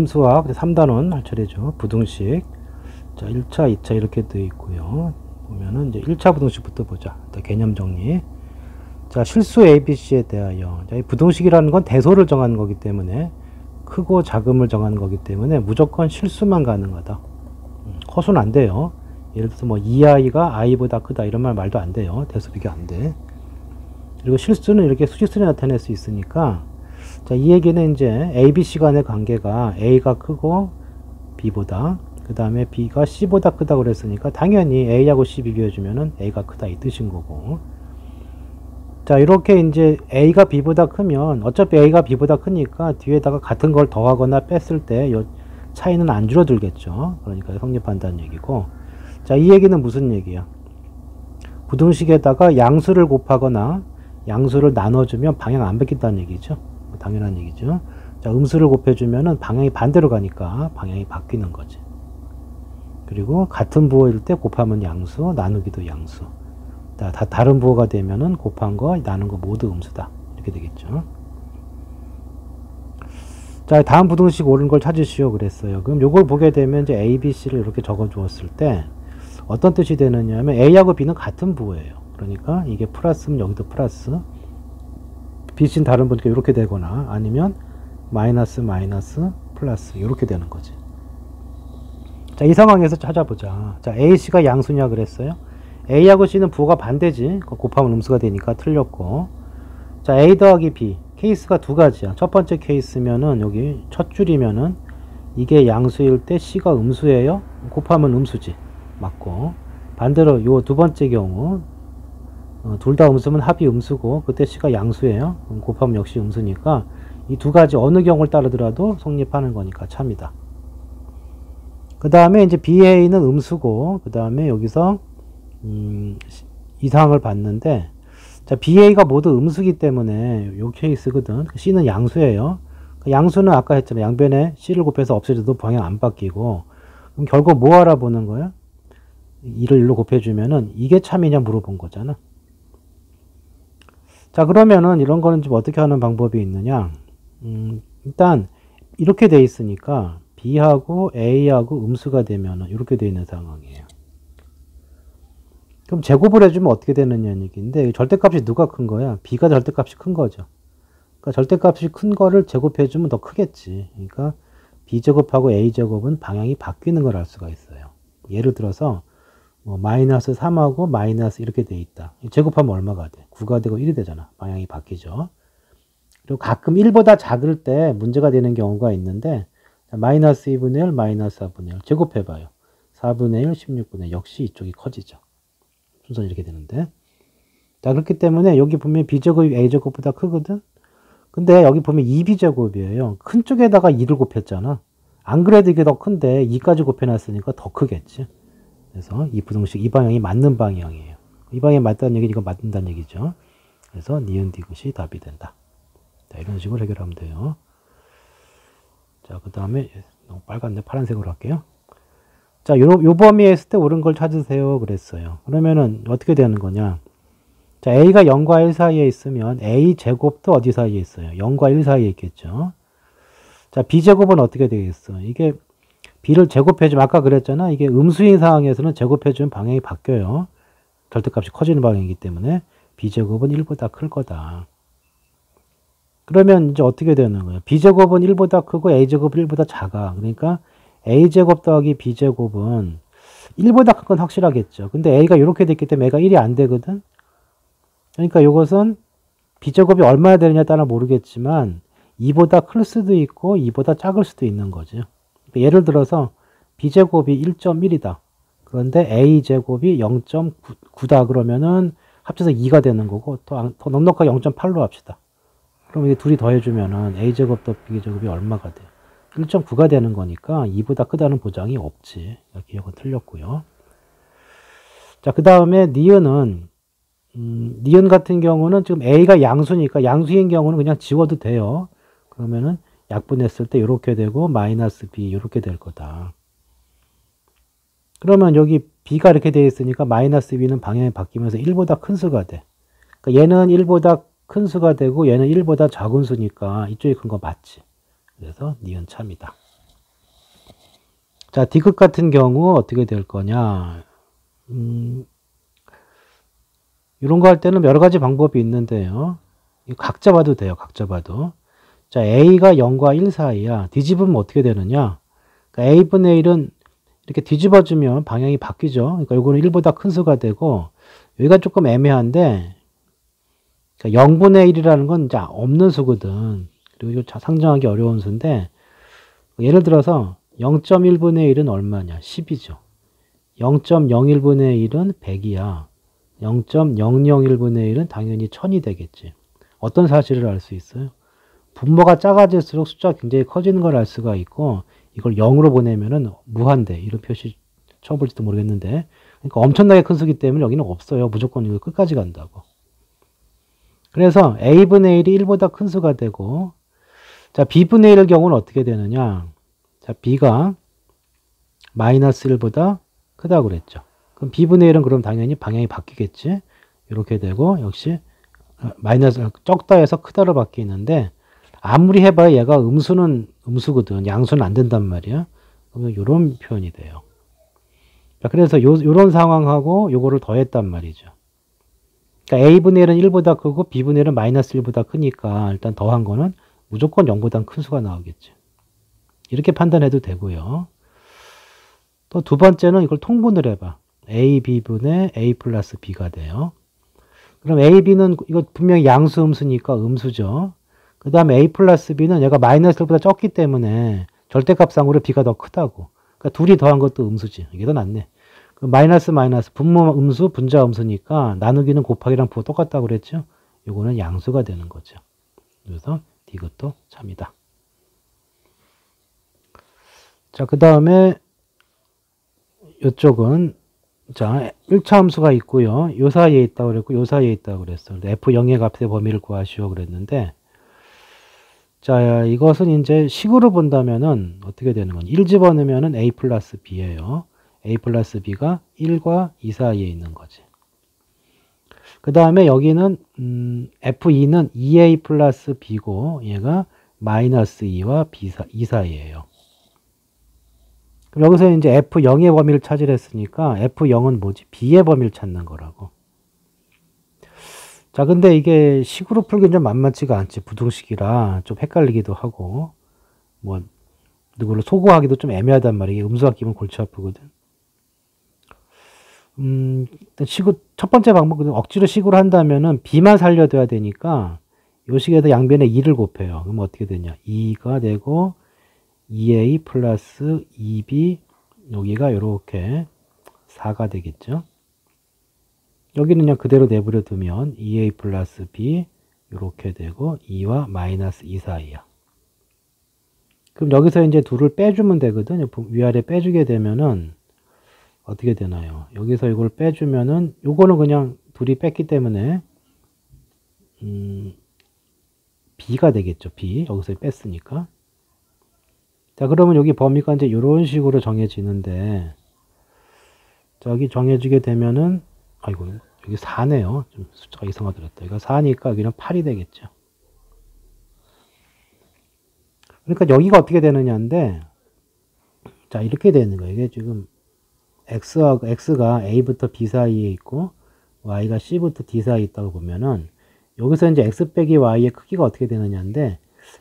수학 3단원 할 차례죠. 부등식. 자, 1차, 2차 이렇게 되어 있고요. 보면은 이제 1차 부등식부터 보자. 일단 개념 정리. 자, 실수 ABC에 대하여. 자, 이 부등식이라는 건 대소를 정하는 거기 때문에, 크고 작음을 정하는 거기 때문에 무조건 실수만 가능하다. 허수는 안 돼요. 예를 들어서 뭐 이 아이가 아이보다 크다 이런 말도 안 돼요. 대소 비교 안 돼. 그리고 실수는 이렇게 수직선에 나타낼 수 있으니까, 자, 이 얘기는 이제 A, B, C 간의 관계가 A가 크고 B보다, 그 다음에 B가 C보다 크다고 그랬으니까 당연히 A하고 C 비교해주면은 A가 크다 이 뜻인 거고. 자, 이렇게 이제 A가 B보다 크면 어차피 A가 B보다 크니까 뒤에다가 같은 걸 더하거나 뺐을 때 이 차이는 안 줄어들겠죠. 그러니까 성립한다는 얘기고. 자, 이 얘기는 무슨 얘기야? 부등식에다가 양수를 곱하거나 양수를 나눠주면 방향 안 바뀐다는 얘기죠. 당연한 얘기죠. 자, 음수를 곱해주면은 방향이 반대로 가니까 방향이 바뀌는 거지. 그리고 같은 부호일 때 곱하면 양수, 나누기도 양수. 다 다른 부호가 되면은 곱한 거, 나눈 거 모두 음수다. 이렇게 되겠죠. 자, 다음 부등식 옳은 걸 찾으시오 그랬어요. 그럼 요걸 보게 되면 이제 A, B, C를 이렇게 적어 주었을 때 어떤 뜻이 되느냐 하면 A하고 B는 같은 부호예요. 그러니까 이게 플러스면 여기도 플러스, BC는 다른 부호니까 이렇게 되거나 아니면 마이너스 마이너스 플러스 이렇게 되는 거지. 자, 이 상황에서 찾아보자. 자, A, C가 양수냐 그랬어요. A하고 C는 부호가 반대지. 곱하면 음수가 되니까 틀렸고. 자, A 더하기 B. 케이스가 두 가지야. 첫 번째 케이스면은 여기 첫 줄이면은 이게 양수일 때 C가 음수예요. 곱하면 음수지. 맞고. 반대로 요 두 번째 경우 둘 다 음수면 합이 음수고 그때 C가 양수예요. 그럼 곱하면 역시 음수니까 이 두 가지 어느 경우를 따르더라도 성립하는 거니까 참이다. 그 다음에 이제 BA는 음수고 그 다음에 여기서 이상을 봤는데, 자, BA가 모두 음수기 때문에 요 케이스거든. C는 양수예요. 양수는 아까 했잖아. 양변에 C를 곱해서 없애줘도 방향 안 바뀌고. 그럼 결국 뭐 알아보는 거야? 2를 1로 곱해주면은 이게 참이냐 물어본 거잖아. 자, 그러면은 이런 거는 좀 어떻게 하는 방법이 있느냐? 일단 이렇게 돼 있으니까 B하고 A하고 음수가 되면은 이렇게 돼 있는 상황이에요. 그럼 제곱을 해주면 어떻게 되느냐는 얘기인데, 절대값이 누가 큰 거야? B가 절대값이 큰 거죠. 그러니까 절대값이 큰 거를 제곱해주면 더 크겠지. 그러니까 B제곱하고 A제곱은 방향이 바뀌는 걸 알 수가 있어요. 예를 들어서 뭐 마이너스 3하고 마이너스 이렇게 돼 있다. 제곱하면 얼마가 돼? 9가 되고 1이 되잖아. 방향이 바뀌죠. 그리고 가끔 1보다 작을 때 문제가 되는 경우가 있는데, 마이너스 2분의 1, 마이너스 4분의 1 제곱해봐요. 4분의 1, 16분의 1 역시 이쪽이 커지죠. 순서는 이렇게 되는데. 자, 그렇기 때문에 여기 보면 B제곱이 A제곱보다 크거든? 근데 여기 보면 2B제곱이에요. 큰 쪽에다가 2를 곱했잖아. 안 그래도 이게 더 큰데 2까지 곱해놨으니까 더 크겠지. 그래서 이 부등식, 이 방향이 맞는 방향이에요. 이 방향이 맞다는 얘기는 이거 맞는다는 얘기죠. 그래서 니은 디귿이 답이 된다. 자, 이런 식으로 해결하면 돼요. 자, 그 다음에 너무 빨간데 파란색으로 할게요. 자, 요 범위에 있을 때 옳은 걸 찾으세요 그랬어요. 그러면은 어떻게 되는 거냐? 자, A가 0과 1 사이에 있으면 A 제곱도 어디 사이에 있어요? 0과 1 사이에 있겠죠. 자, B제곱은 어떻게 되겠어? 이게 B를 제곱해주면 아까 그랬잖아. 이게 음수인 상황에서는 제곱해주면 방향이 바뀌어요. 절대값이 커지는 방향이기 때문에 B제곱은 1보다 클 거다. 그러면 이제 어떻게 되는 거예요? B제곱은 1보다 크고 A제곱은 1보다 작아. 그러니까 A제곱 더하기 B제곱은 1보다 큰 건 확실하겠죠. 근데 A가 이렇게 됐기 때문에 A가 1이 안 되거든. 그러니까 이것은 B제곱이 얼마나 되느냐에 따라 모르겠지만 2보다 클 수도 있고 2보다 작을 수도 있는 거죠. 예를 들어서 B제곱이 1.1이다. 그런데 A제곱이 0.9다. 그러면은 합쳐서 2가 되는 거고 더 넉넉하게 0.8로 합시다. 그럼 이게 둘이 더해주면은 A제곱 더 B제곱이 얼마가 돼? 1.9가 되는 거니까 2보다 크다는 보장이 없지. 기억은 틀렸고요. 자, 그 다음에 니은은 니은 같은 경우는 지금 A가 양수니까 양수인 경우는 그냥 지워도 돼요. 그러면은 약분했을 때 이렇게 되고 마이너스 B 이렇게 될 거다. 그러면 여기 B가 이렇게 되어 있으니까 마이너스 B는 방향이 바뀌면서 1보다 큰 수가 돼. 그러니까 얘는 1보다 큰 수가 되고 얘는 1보다 작은 수니까 이쪽이 큰 거 맞지. 그래서 니은 참이다. 자, D급 같은 경우 어떻게 될 거냐. 이런 거 할 때는 여러 가지 방법이 있는데요. 이거 각자 봐도 돼요. 각자 봐도. 자, A가 0과 1 사이야. 뒤집으면 어떻게 되느냐. 그러니까 A분의 1은 이렇게 뒤집어주면 방향이 바뀌죠. 그러니까 이거는 1보다 큰 수가 되고, 여기가 조금 애매한데, 그러니까 0분의 1이라는 건 이제 없는 수거든. 그리고 이거 상정하기 어려운 수인데, 예를 들어서 0.1분의 1은 얼마냐? 10이죠. 0.01분의 1은 100이야. 0.001분의 1은 당연히 1000이 되겠지. 어떤 사실을 알 수 있어요? 분모가 작아질수록 숫자가 굉장히 커지는 걸 알 수가 있고, 이걸 0으로 보내면은 무한대, 이런 표시 쳐볼지도 모르겠는데, 그러니까 엄청나게 큰 수기 때문에 여기는 없어요. 무조건 이거 끝까지 간다고. 그래서 A분의 1이 1보다 큰 수가 되고, 자, B분의 1의 경우는 어떻게 되느냐. 자, B가 마이너스 1보다 크다고 그랬죠. 그럼 B분의 1은 그럼 당연히 방향이 바뀌겠지. 이렇게 되고, 역시 마이너스 적다 해서 크다로 바뀌는데, 아무리 해봐야 얘가 음수는 음수거든. 양수는 안 된단 말이야. 그러면 이런 표현이 돼요. 자, 그래서 요런 상황하고 요거를 더했단 말이죠. 그러니까 A분의 1은 1보다 크고 B분의 1은 마이너스 1보다 크니까 일단 더한 거는 무조건 0보다 큰 수가 나오겠지. 이렇게 판단해도 되고요. 또 두 번째는 이걸 통분을 해봐. A, B분의 A 플러스 B가 돼요. 그럼 A, B는 이거 분명히 양수 음수니까 음수죠. 그 다음에 A 플러스 B는 얘가 마이너스 1보다 적기 때문에 절대값상으로 B가 더 크다고. 그러니까 둘이 더한 것도 음수지. 이게 더 낫네. 마이너스 마이너스 분모 음수 분자 음수니까 나누기는 곱하기랑 부호 똑같다고 그랬죠. 이거는 양수가 되는 거죠. 그래서 이것도 참이다. 자, 그 다음에 이쪽은 자 1차 함수가 있고요. 요 사이에 있다고 그랬고 요 사이에 있다고 그랬어. F0의 값의 범위를 구하시오 그랬는데, 자, 이것은 이제 식으로 본다면은 어떻게 되는 건 1 집어넣으면은 A 플러스 B예요. A 플러스 B가 1과 2 사이에 있는 거지. 그 다음에 여기는 F2는 2A 플러스 B고 얘가 마이너스 2와 2 사이에요. 그럼 여기서 이제 F0의 범위를 찾으랬으니까 F0은 뭐지? B의 범위를 찾는 거라고. 자, 근데 이게 식으로 풀기는 좀 만만치가 않지. 부등식이라 좀 헷갈리기도 하고, 뭐, 누구를 소구하기도 좀 애매하단 말이야. 이게 음수학 기본 골치 아프거든. 일단 첫 번째 방법은 억지로 식으로 한다면은 B만 살려둬야 되니까, 요 식에다 양변에 2를 곱해요. 그럼 어떻게 되냐. 2가 되고, 2A 플러스 2B, 여기가 요렇게 4가 되겠죠. 여기는 그냥 그대로 내버려 두면 2A 플러스 B 이렇게 되고 2와 마이너스 2 사이야. 그럼 여기서 이제 둘을 빼주면 되거든. 위아래 빼주게 되면은 어떻게 되나요? 여기서 이걸 빼주면은 요거는 그냥 둘이 뺐기 때문에 B가 되겠죠. B 여기서 뺐으니까. 자, 그러면 여기 범위가 이제 이런 식으로 정해지는데, 저기 정해지게 되면은 아이고, 여기 4네요. 좀 숫자가 이상하더랬다. 이거 4니까 여기는 8이 되겠죠. 그러니까 여기가 어떻게 되느냐인데, 자, 이렇게 되는 거예요. 이게 지금 X가 A부터 B 사이에 있고, Y가 C부터 D 사이에 있다고 보면은, 여기서 이제 X 빼기 Y의 크기가 어떻게 되느냐인데,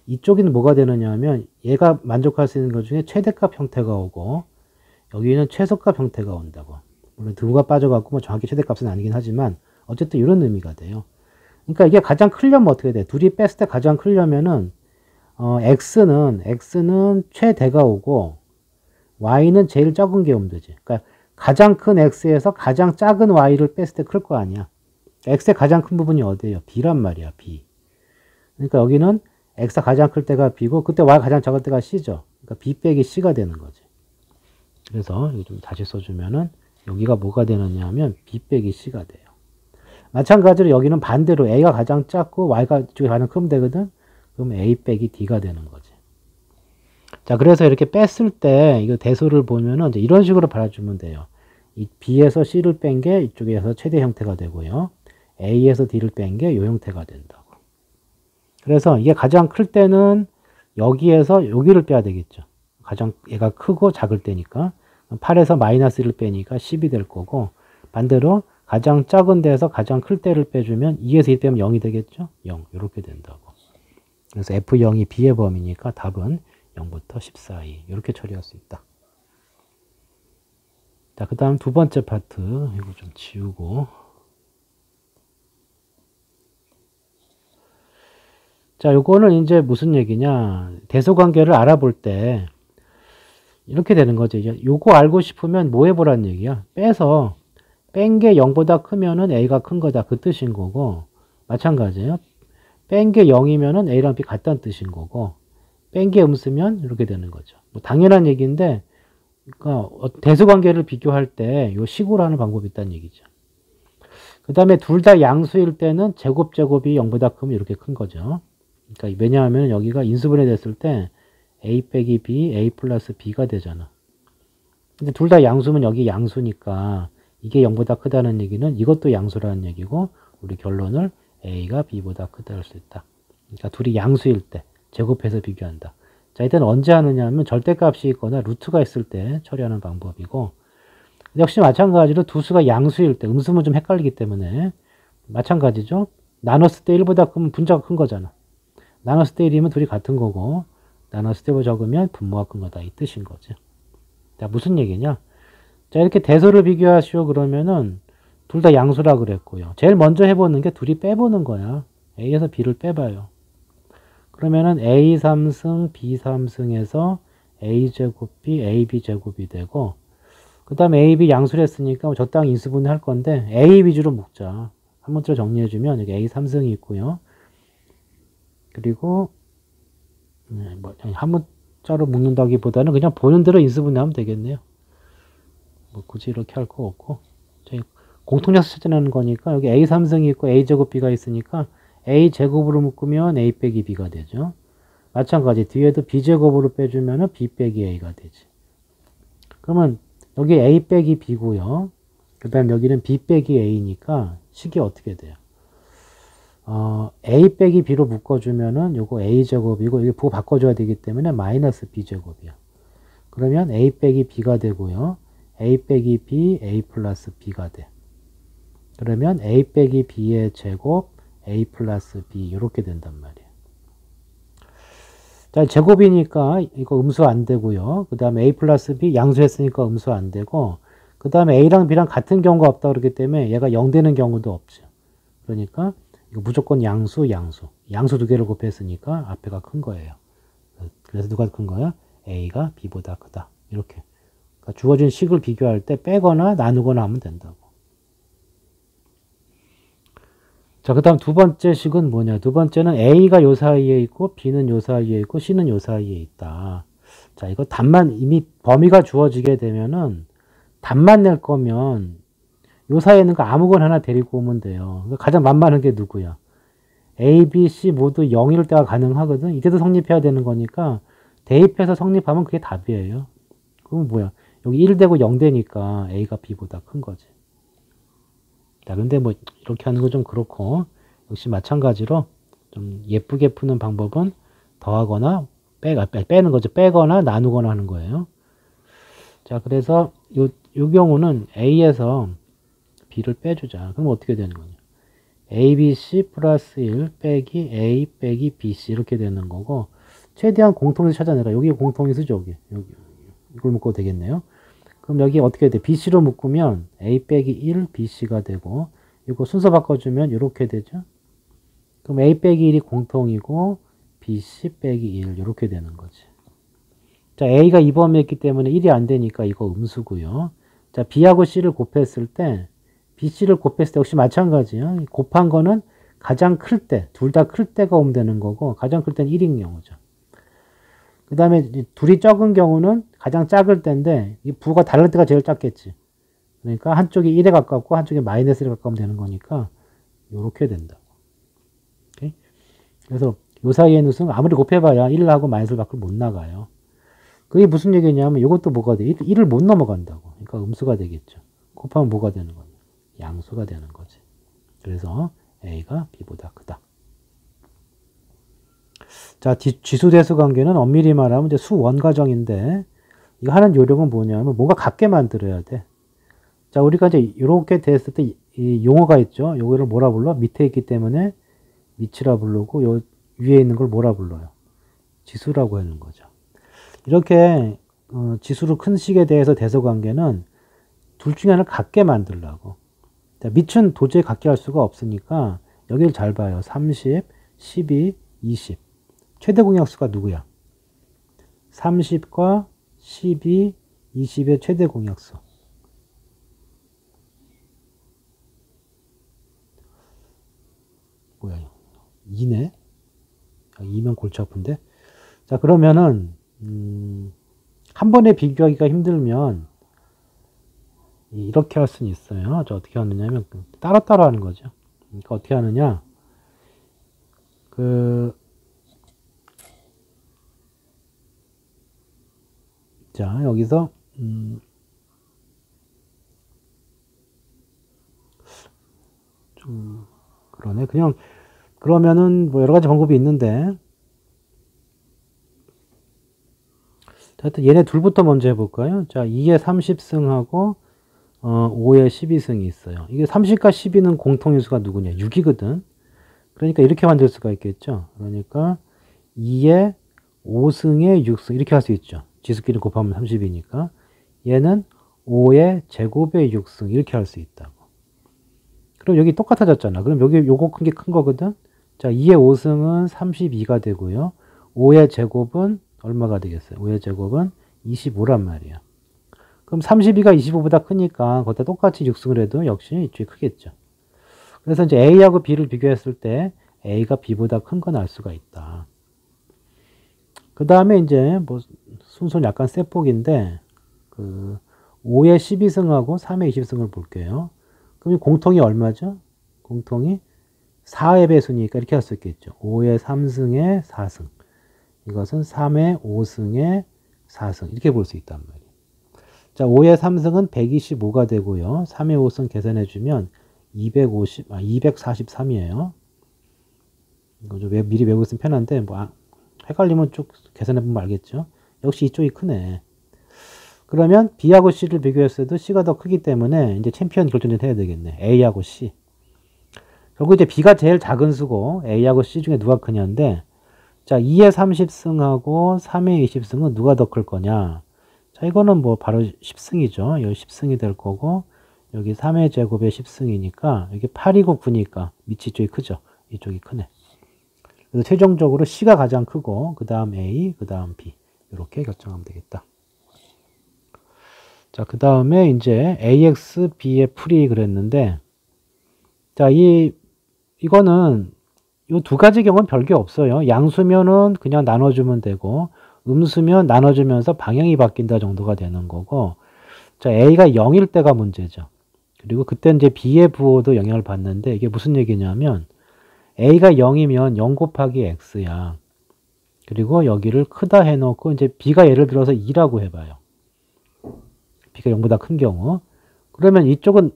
이쪽에는 뭐가 되느냐 하면, 얘가 만족할 수 있는 것 중에 최대값 형태가 오고, 여기는 최소값 형태가 온다고. 물론 등호가 빠져갖고 뭐 정확히 최대값은 아니긴 하지만 어쨌든 이런 의미가 돼요. 그러니까 이게 가장 크려면 어떻게 돼? 둘이 뺐을 때 가장 크려면은 X는 최대가 오고 Y는 제일 적은 게 오면 되지. 그러니까 가장 큰 X에서 가장 작은 Y를 뺐을 때 클 거 아니야. X의 가장 큰 부분이 어디예요? B란 말이야. B. 그러니까 여기는 X가 가장 클 때가 B고 그때 Y가 가장 작을 때가 C죠. 그러니까 B 빼기 C가 되는 거지. 그래서 이거 좀 다시 써주면은 여기가 뭐가 되느냐 하면 B 빼기 C가 돼요. 마찬가지로 여기는 반대로 A가 가장 작고 Y가 이쪽에 가장 크면 되거든. 그럼 A 빼기 D가 되는 거지. 자, 그래서 이렇게 뺐을 때 이거 대소를 보면은 이제 이런 식으로 받아주면 돼요. 이 B에서 C를 뺀 게 이쪽에서 최대 형태가 되고요. A에서 D를 뺀 게 이 형태가 된다고. 그래서 이게 가장 클 때는 여기에서 여기를 빼야 되겠죠. 얘가 크고 작을 때니까 8에서 마이너스 1을 빼니까 10이 될 거고, 반대로 가장 작은 데에서 가장 클 때를 빼주면 2에서 1 빼면 0이 되겠죠? 0 이렇게 된다고. 그래서 F0이 B의 범위니까 답은 0부터 10 사이 이렇게 처리할 수 있다. 자, 그 다음 두 번째 파트 이거 좀 지우고, 자, 요거는 이제 무슨 얘기냐, 대소관계를 알아볼 때 이렇게 되는 거죠. 요거 알고 싶으면 뭐 해보라는 얘기야. 빼서 뺀 게 0보다 크면은 A가 큰 거다 그 뜻인 거고, 마찬가지예요. 뺀 게 0이면은 A랑 B 같다는 뜻인 거고, 뺀 게 음수면 이렇게 되는 거죠. 뭐 당연한 얘기인데, 그러니까 대수관계를 비교할 때 요 식으로 하는 방법이 있다는 얘기죠. 그 다음에 둘 다 양수일 때는 제곱이 0보다 크면 이렇게 큰 거죠. 그러니까 왜냐하면 여기가 인수분해 됐을 때 A 빼기 B, A 플러스 B가 되잖아. 근데 둘 다 양수면 여기 양수니까 이게 0보다 크다는 얘기는 이것도 양수라는 얘기고, 우리 결론을 A가 B보다 크다 할 수 있다. 그러니까 둘이 양수일 때 제곱해서 비교한다. 자, 이때는 언제 하느냐 하면 절대값이 있거나 루트가 있을 때 처리하는 방법이고, 역시 마찬가지로 두 수가 양수일 때, 음수면 좀 헷갈리기 때문에 마찬가지죠. 나눴을 때 1보다 크면 분자가 큰 거잖아. 나눴을 때 1이면 둘이 같은 거고, 나눴을 때보다 적으면 분모가 큰 거다 이 뜻인 거죠. 자, 무슨 얘기냐? 자, 이렇게 대소를 비교하시오 그러면은 둘 다 양수라 그랬고요. 제일 먼저 해보는 게 둘이 빼보는 거야. A에서 B를 빼봐요. 그러면은 A 3승 B 3승에서 A제곱 B AB 제곱이 되고, 그 다음에 AB 양수를 했으니까 적당히 인수분해 할 건데 A 위주로 묶자. 한 문자로 정리해주면 여기 A 3승이 있고요. 그리고 뭐 한 문자로 묶는다기보다는 그냥 보는 대로 인수분해하면 되겠네요. 뭐 굳이 이렇게 할 거 없고, 저희 공통약수 찾아내는 거니까 여기 A 3승이 있고 A 제곱 B가 있으니까 A 제곱으로 묶으면 A 빼기 B가 되죠. 마찬가지 뒤에도 B 제곱으로 빼주면 B 빼기 A가 되지. 그러면 여기 A 빼기 B고요. 그 다음 여기는 B 빼기 A니까 식이 어떻게 돼요? A 빼기 B로 묶어주면은 요거 A 제곱이고, 이게 부호 바꿔줘야 되기 때문에 마이너스 B 제곱이야. 그러면 A 빼기 B가 되고요. A 빼기 B, A 플러스 B가 돼. 그러면 A 빼기 B의 제곱, A 플러스 B 이렇게 된단 말이에요. 자, 제곱이니까 이거 음수 안 되고요. 그 다음에 A 플러스 B 양수했으니까 음수 안 되고, 그 다음에 A랑 B랑 같은 경우가 없다 그렇기 때문에 얘가 0 되는 경우도 없죠. 그러니까 이거 무조건 양수 두 개를 곱했으니까 앞에가 큰 거예요. 그래서 누가 큰 거야? A가 B보다 크다. 이렇게. 그러니까 주어진 식을 비교할 때 빼거나 나누거나 하면 된다고. 자, 그 다음 두 번째 식은 뭐냐? 두 번째는 A가 요 사이에 있고, B는 요 사이에 있고, C는 요 사이에 있다. 자, 이거 답만, 이미 범위가 주어지게 되면은, 답만 낼 거면, 요 사이에 있는 거 아무거나 하나 데리고 오면 돼요. 가장 만만한 게 누구야? A, B, C 모두 0일 때가 가능하거든? 이때도 성립해야 되는 거니까, 대입해서 성립하면 그게 답이에요. 그럼 뭐야? 여기 1 되고 0 되니까 A가 B보다 큰 거지. 자, 근데 뭐 이렇게 하는 건 좀 그렇고, 역시 마찬가지로 좀 예쁘게 푸는 방법은 더하거나 빼는 거죠. 빼거나 나누거나 하는 거예요. 자, 그래서 요 경우는 A에서 B를 빼주자. 그럼 어떻게 되는 거냐? ABC 플러스 1 빼기 A 빼기 BC 이렇게 되는 거고, 최대한 공통수 찾아내라. 여기 공통수죠. 여기 이걸 묶어도 되겠네요. 그럼 여기 어떻게 돼? BC로 묶으면 A 빼기 1 BC가 되고, 이거 순서 바꿔주면 이렇게 되죠. 그럼 A 빼기 1이 공통이고 BC 빼기 1 이렇게 되는 거지. 자, A가 2범위였기 때문에 1이 안 되니까 이거 음수고요. 자, B하고 C를 곱했을 때, BC를 곱했을 때 역시 마찬가지예요. 곱한 거는 가장 클 때, 둘 다 클 때가 오면 되는 거고, 가장 클 때는 1인 경우죠. 그 다음에 둘이 적은 경우는 가장 작을 때인데, 이 부호가 다를 때가 제일 작겠지. 그러니까 한쪽이 1에 가깝고 한쪽이 마이너스 1에 가까우면 되는 거니까 이렇게 된다고. 오케이? 그래서 요 사이에 있는 아무리 곱해봐야 1하고 마이너스 밖을 못 나가요. 그게 무슨 얘기냐면 이것도 뭐가 돼? 1을 못 넘어간다고. 그러니까 음수가 되겠죠. 곱하면 뭐가 되는 거냐? 양수가 되는 거지. 그래서 A가 B보다 크다. 자, 지수대수 관계는 엄밀히 말하면 이제 수원 과정인데, 이거 하는 요령은 뭐냐면 뭔가 같게 만들어야 돼. 자, 우리가 이제 이렇게 됐을 때 이 용어가 있죠. 요거를 뭐라 불러? 밑에 있기 때문에 밑이라 부르고, 요 위에 있는 걸 뭐라 불러요? 지수라고 하는 거죠. 이렇게 지수로 큰 식에 대해서 대서관계는 둘 중에 하나를 같게 만들라고. 자, 밑은 도저히 같게 할 수가 없으니까 여기를 잘 봐요. 30, 12, 20. 최대 공약수가 누구야? 30과 12, 20의 최대 공약수. 뭐야, 2네? 2면 골치 아픈데? 자, 그러면은, 한 번에 비교하기가 힘들면, 이렇게 할 수는 있어요. 저 어떻게 하느냐면, 따로따로 하는 거죠. 그러니까 어떻게 하느냐, 자, 여기서, 좀, 그러네. 그냥, 그러면은, 뭐, 여러 가지 방법이 있는데, 하여튼 얘네 둘부터 먼저 해볼까요? 자, 2에 30승하고, 5에 12승이 있어요. 이게 30과 12는 공통인수가 누구냐? 6이거든. 그러니까 이렇게 만들 수가 있겠죠. 그러니까 2에 5승에 6승 이렇게 할 수 있죠. 지수끼리 곱하면 30이니까. 얘는 5의 제곱에 6승 이렇게 할 수 있다고. 그럼 여기 똑같아졌잖아. 그럼 여기 요거 큰 게 큰 거거든. 자, 2의 5승은 32가 되고요. 5의 제곱은 얼마가 되겠어요? 5의 제곱은 25란 말이야. 그럼 32가 25보다 크니까 거기다 똑같이 6승을 해도 역시 이쪽이 크겠죠. 그래서 이제 A하고 B를 비교했을 때 A가 B보다 큰 건 알 수가 있다. 그 다음에 이제 뭐 순서는 약간 세폭인데 5의 12승하고 3의 20승을 볼게요. 그럼 공통이 얼마죠? 공통이 4의 배수니까 이렇게 할 수 있겠죠. 5의 3승에 4승. 이것은 3의 5승에 4승. 이렇게 볼 수 있단 말이에요. 자, 5의 3승은 125가 되고요. 3의 5승 계산해주면 243이에요. 이거 좀 미리 외우고 있으면 편한데, 뭐, 헷갈리면 쭉 계산해보면 알겠죠? 역시 이쪽이 크네. 그러면 B하고 C를 비교했을 때도 C가 더 크기 때문에 이제 챔피언 결정전 해야 되겠네. A하고 C. 결국 이제 B가 제일 작은 수고 A하고 C 중에 누가 크냐인데, 자, 2의 30승하고 3의 20승은 누가 더 클 거냐? 자, 이거는 뭐 바로 10승이죠. 여기 10승이 될 거고, 여기 3의 제곱에 10승이니까, 여기 8이고 9니까 밑이 이쪽이 크죠. 이쪽이 크네. 그래서 최종적으로 C가 가장 크고, 그 다음 A, 그 다음 B. 이렇게 결정하면 되겠다. 자, 그 다음에 이제 AX, B의 풀이 그랬는데, 자, 이거는 이 두 가지 경우는 별게 없어요. 양수면은 그냥 나눠주면 되고, 음수면 나눠주면서 방향이 바뀐다 정도가 되는 거고, 자, A가 0일 때가 문제죠. 그리고 그때 이제 B의 부호도 영향을 받는데, 이게 무슨 얘기냐면, A가 0이면 0 곱하기 X야. 그리고 여기를 크다 해놓고, 이제 B가 예를 들어서 2라고 해봐요. B가 0보다 큰 경우. 그러면 이쪽은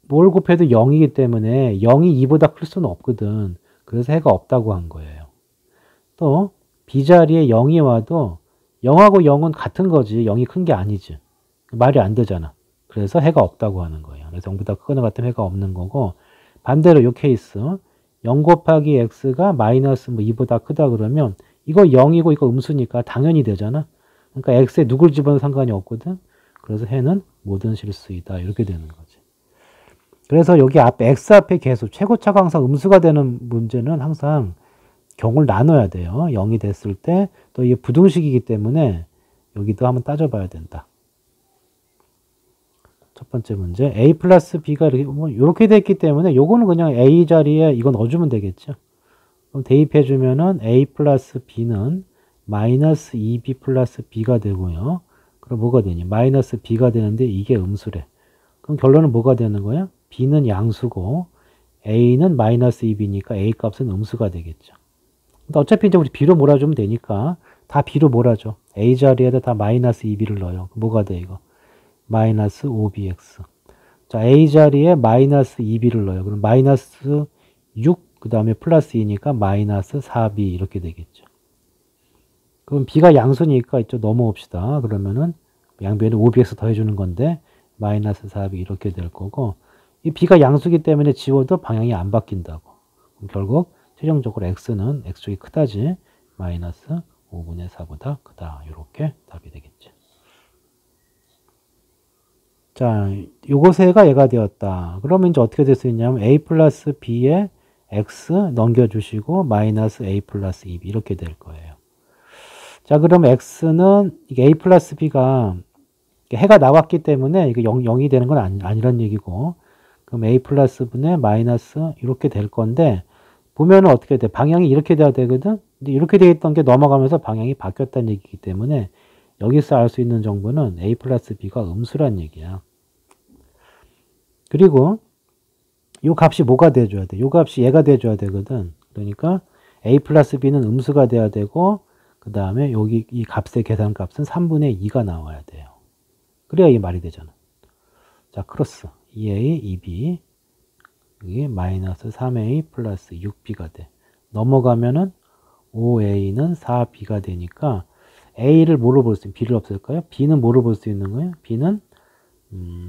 뭘 곱해도 0이기 때문에 0이 2보다 클 수는 없거든. 그래서 해가 없다고 한 거예요. 또 B자리에 0이 와도 0하고 0은 같은 거지 0이 큰 게 아니지. 말이 안 되잖아. 그래서 해가 없다고 하는 거예요. 그래서 0보다 크거나 같으면 해가 없는 거고, 반대로 이 케이스 0 곱하기 x가 마이너스 뭐 2보다 크다 그러면 이거 0이고 이거 음수니까 당연히 되잖아. 그러니까 x에 누굴 집어넣어도 상관이 없거든. 그래서 해는 모든 실수이다. 이렇게 되는 거지. 그래서 여기 앞에 x 앞에 계수 최고차가 항상 음수가 되는 문제는 항상 경우를 나눠야 돼요. 0이 됐을 때 또 이게 부등식이기 때문에 여기도 한번 따져봐야 된다. 첫 번째 문제 a 플러스 b가 이렇게 됐기 때문에 요거는 그냥 a 자리에 이거 넣어주면 되겠죠. 그럼 대입해주면은 a 플러스 b는 마이너스 2b 플러스 b가 되고요. 그럼 뭐가 되니? 마이너스 b가 되는데 이게 음수래. 그럼 결론은 뭐가 되는 거야? b는 양수고 a는 마이너스 2b니까 a 값은 음수가 되겠죠. 근데 어차피 이제 우리 b로 몰아주면 되니까 다 b로 몰아줘. a 자리에다 다 마이너스 2b를 넣어요. 뭐가 돼 이거? 마이너스 5bx. 자, a 자리에 마이너스 2b를 넣어요. 그럼 마이너스 6, 그 다음에 플러스 2니까 마이너스 4b 이렇게 되겠죠. 그럼 b가 양수니까 이쪽 넘어옵시다. 그러면은 양변에 5bx 더해주는 건데 마이너스 4b 이렇게 될 거고, 이 b가 양수기 때문에 지워도 방향이 안 바뀐다고. 그럼 결국 최종적으로 x는 x쪽이 크다지 마이너스 5분의 4보다 크다. 이렇게 답이 되겠지. 자, 요것에가 얘가 되었다. 그러면 이제 어떻게 될 수 있냐면 a 플러스 b에 x 넘겨주시고 마이너스 a 플러스 2b 이렇게 될 거예요. 자, 그럼 x는 이게 a 플러스 b가 해가 나왔기 때문에 이게 0이 되는 건 아니란 얘기고, 그럼 a 플러스 분의 마이너스 이렇게 될 건데, 보면은 어떻게 돼? 방향이 이렇게 돼야 되거든? 근데 이렇게 돼 있던 게 넘어가면서 방향이 바뀌었다는 얘기이기 때문에 여기서 알 수 있는 정보는 a 플러스 b가 음수란 얘기야. 그리고 요 값이 뭐가 돼줘야 돼? 요 값이 얘가 돼줘야 되거든. 그러니까 a 플러스 b는 음수가 돼야 되고, 그 다음에 여기 이 값의 계산값은 3분의 2가 나와야 돼요. 그래야 이 말이 되잖아. 자, 크로스 2a, 2b 여기 마이너스 3a 플러스 6b가 돼. 넘어가면은 5a는 4b가 되니까 a를 뭐로 볼 수 있는, b를 없앨까요? b는 뭐로 볼 수 있는 거예요? b는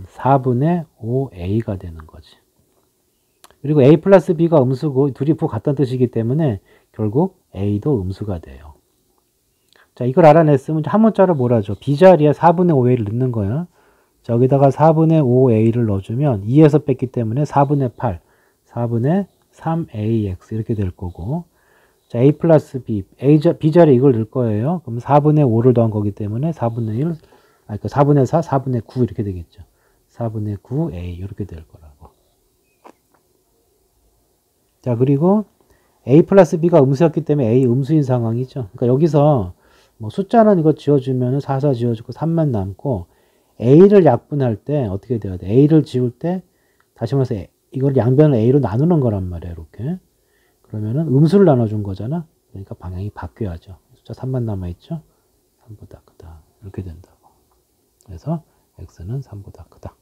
4분의 5a가 되는 거지. 그리고 a 플러스 b가 음수고 둘이 부 같다는 뜻이기 때문에 결국 a도 음수가 돼요. 자, 이걸 알아냈으면 한 문자로 뭐라죠? b자리에 4분의 5a를 넣는 거야. 자, 여기다가 4분의 5a를 넣어주면 2에서 뺐기 때문에 4분의 8, 4분의 3ax 이렇게 될 거고, 자, a 플러스 b, b자리에 이걸 넣을 거예요. 그럼 4분의 5를 더한 거기 때문에 4분의 1, 그러니까 4분의 4, 4분의 9 이렇게 되겠죠. 4분의 9a 이렇게 될 거라고. 자, 그리고 a 플러스 b가 음수였기 때문에 a 음수인 상황이죠. 그러니까 여기서 뭐 숫자는 이거 지워주면 4, 4 지워주고 3만 남고, a를 약분할 때 어떻게 돼야 돼? a를 지울 때 다시 말해서 이걸 양변을 a로 나누는 거란 말이에요. 이렇게. 그러면은 음수를 나눠준 거잖아. 그러니까 방향이 바뀌어야죠. 숫자 3만 남아있죠. 3보다 크다. 이렇게 된다고. 그래서 x는 3보다 크다.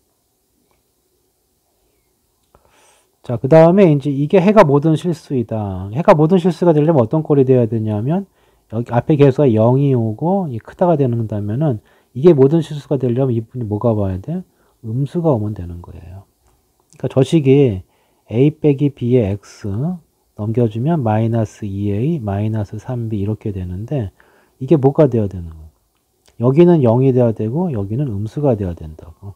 자, 그 다음에 이제 이게 해가 모든 실수이다. 해가 모든 실수가 되려면 어떤 꼴이 돼야 되냐면, 여기 앞에 계수가 0이 오고 이 크다가 되는다면은 이게 모든 실수가 되려면 이분이 뭐가 와야 돼? 음수가 오면 되는 거예요. 그러니까 저 식이 a 빼기 b의 x 넘겨주면 마이너스 2a 마이너스 3b 이렇게 되는데, 이게 뭐가 되어야 되는 거예요? 여기는 0이 되어야 되고 여기는 음수가 되어야 된다고.